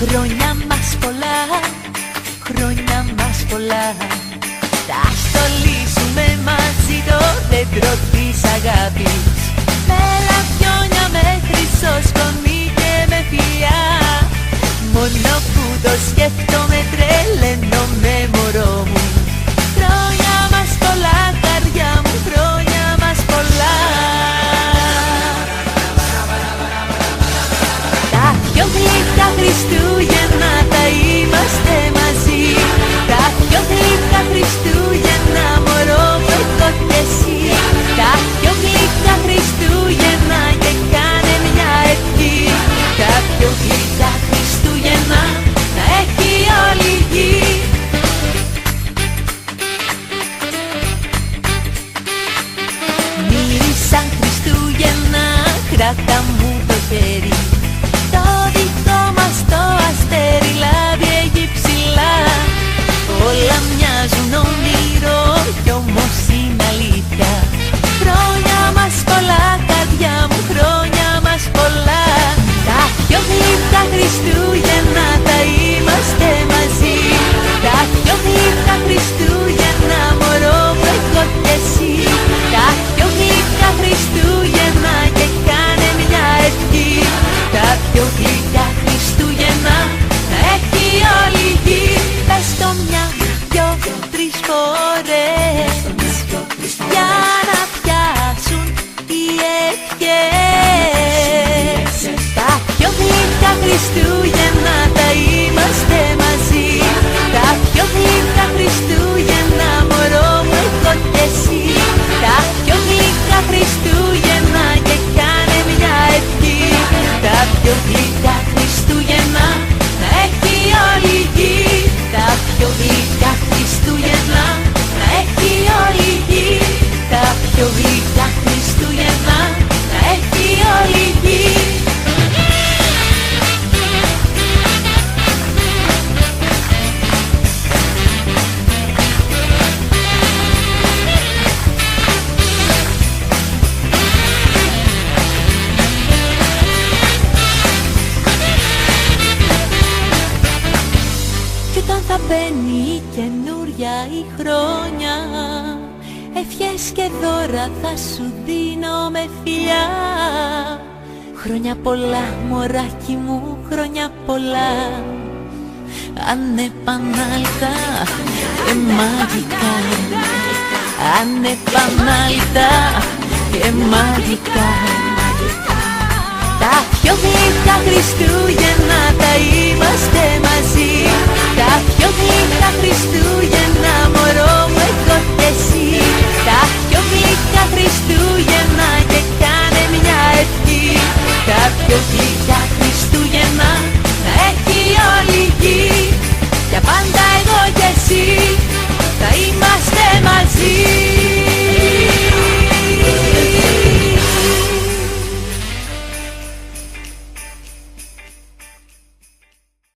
Χρόνια μας πολλά, χρόνια μας πολλά. Θα στολίσουμε μαζί το δέντρο της αγάπης, με λαμπιόνια, με χρυσό σκονή και με φιλιά. Μόνο που το σκέφτομαι τρελαίνομαι μωρό μου. Χρόνια μας πολλά, καρδιά μου, χρόνια μας πολλά. Τα πιο γλυκά Χριστούγεννα τα είμαστε μαζί. Τα πιο γλυκά Χριστούγεννα μωρό μου έχω κι εσύ. Τα πιο γλυκά Χριστούγεννα και κάνε μια ευχή. Τα πιο γλυκά Χριστούγεννα να έχει όλη η γη. Μύρισαν Χριστούγεννα, κράτα μου το χέρι. Το δικό μας το αστέρι λάβει εκεί ψηλά. Όλα μοιάζουν όνειρο κι όμως είναι αλήθεια. Χρόνια μας πολλά, καρδιά μου, χρόνια μας πολλά. Τα πιο γλυκά Χριστούγεννα τα είμαστε μαζί. Τα πιο γλυκά Χριστούγεννα μωρό μου έχω κι εσύ. Τα πιο γλυκά Χριστούγεννα και κάνε μια ευχή. Τα πιο γλυκά Χριστούγεννα να έχει όλη η γη. Πες το μια, δυο, τρεις φορές για να πιάσουν οι ευχές. Τα πιο γλυκά Χριστούγεννα τα είμαστε μαζί. Τα πιο γλυκά Χριστούγεννα μωρό μου έχω κι εσύ. Τα πιο γλυκά Χριστούγεννα και κάνε μια ευχή. Τα πιο γλυκά Χριστούγεννα να έχει όλη η γη. Τα πιο γλυκά Χριστούγεννα να έχει όλη η γη. Τα πιο γλυκά Χριστούγεννα να έχει όλη η γη. Θα μπαίνει καινούρια η χρόνια, ευχές και δώρα θα σου δίνω με φιλιά. Χρόνια πολλά μωράκι μου, χρόνια πολλά, ανεπανάληπτα και μαγικά. Ανεπανάληπτα και μαγικά. Τα πιο γλυκά Χριστούγεννα τα